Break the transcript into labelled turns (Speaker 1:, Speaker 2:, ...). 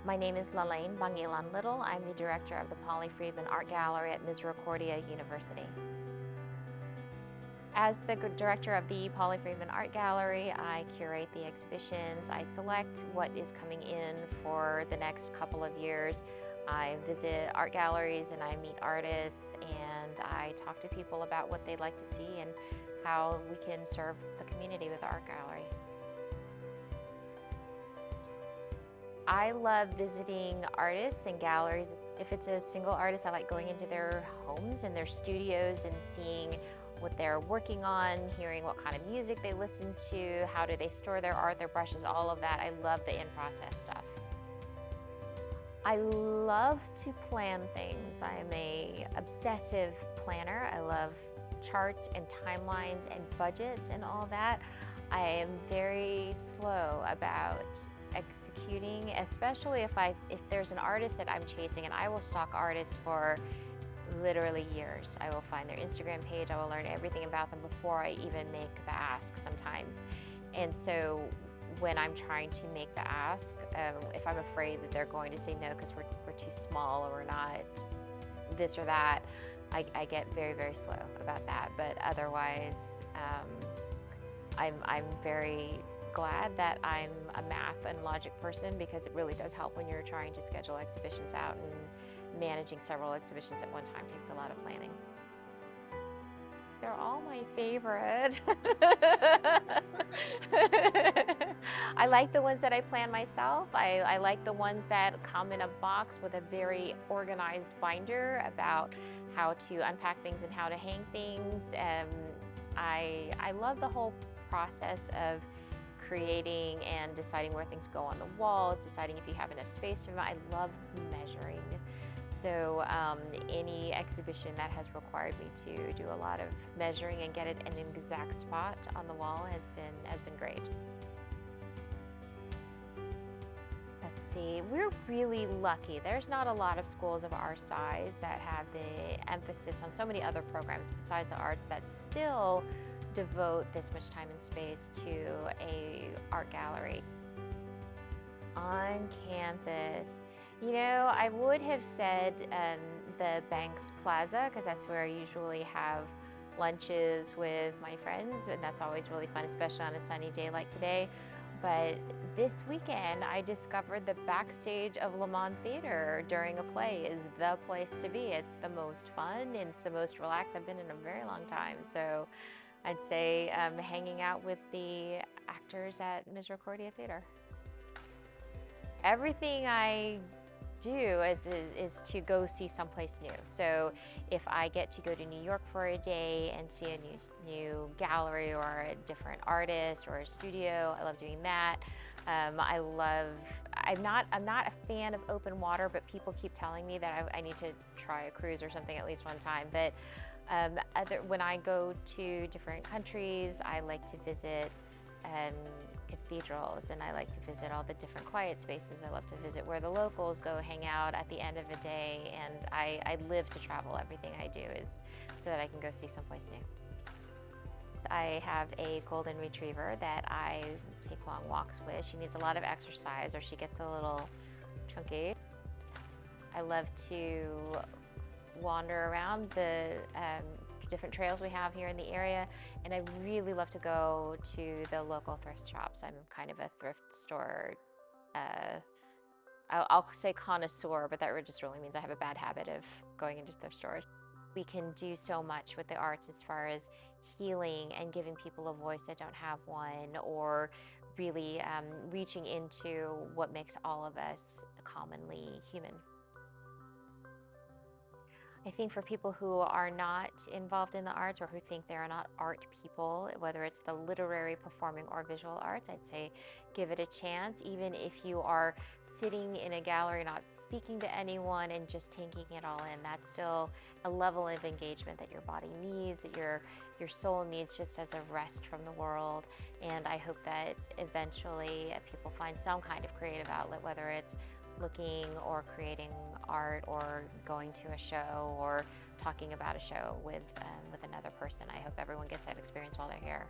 Speaker 1: My name is Laine Little. I'm the director of the Polly Friedman Art Gallery at Misericordia University. As the director of the Polly Friedman Art Gallery, I curate the exhibitions, I select what is coming in for the next couple of years. I visit art galleries and I meet artists and I talk to people about what they'd like to see and how we can serve the community with the art gallery. I love visiting artists and galleries. If it's a single artist, I like going into their homes and their studios and seeing what they're working on, hearing what kind of music they listen to, how do they store their art, their brushes, all of that. I love the in-process stuff. I love to plan things. I'm an obsessive planner. I love charts and timelines and budgets and all that. I am very slow about executing, especially if there's an artist that I'm chasing, and I will stalk artists for literally years. I will find their Instagram page, I will learn everything about them before I even make the ask sometimes. And so when I'm trying to make the ask, if I'm afraid that they're going to say no because we're too small or we're not this or that, I get very, very slow about that. But otherwise, I'm very glad that I'm a math and logic person, because it really does help when you're trying to schedule exhibitions out, and managing several exhibitions at one time takes a lot of planning. They're all my favorite. I like the ones that I plan myself. I like the ones that come in a box with a very organized binder about how to unpack things and how to hang things. I love the whole process of creating and deciding where things go on the walls, deciding if you have enough space for them. I love measuring. So any exhibition that has required me to do a lot of measuring and get it in an exact spot on the wall has been great. Let's see, we're really lucky. There's not a lot of schools of our size that have the emphasis on so many other programs besides the arts that still devote this much time and space to a art gallery. On campus, you know, I would have said the Banks Plaza, because that's where I usually have lunches with my friends, and that's always really fun, especially on a sunny day like today. But this weekend, I discovered the backstage of Lamont Theater during a play is the place to be. It's the most fun and it's the most relaxed I've been in a very long time. So I'd say hanging out with the actors at Misericordia Theater. Everything I do is to go see someplace new. So if I get to go to New York for a day and see a new gallery or a different artist or a studio, I love doing that. I'm not a fan of open water, but people keep telling me that I need to try a cruise or something at least one time. But when I go to different countries, I like to visit cathedrals, and I like to visit all the different quiet spaces. I love to visit where the locals go hang out at the end of the day, and I live to travel. Everything I do is so that I can go see someplace new. I have a golden retriever that I take long walks with. She needs a lot of exercise or she gets a little chunky. I love to wander around the different trails we have here in the area, and I really love to go to the local thrift shops. I'm kind of a thrift store, I'll say connoisseur, but that just really means I have a bad habit of going into thrift stores. We can do so much with the arts as far as healing and giving people a voice that don't have one, or really reaching into what makes all of us commonly human. I think for people who are not involved in the arts or who think they are not art people, whether it's the literary, performing, or visual arts, I'd say give it a chance. Even if you are sitting in a gallery not speaking to anyone and just taking it all in, that's still a level of engagement that your body needs, that your soul needs, just as a rest from the world. And I hope that eventually people find some kind of creative outlet, whether it's looking or creating art or going to a show or talking about a show with another person. I hope everyone gets that experience while they're here.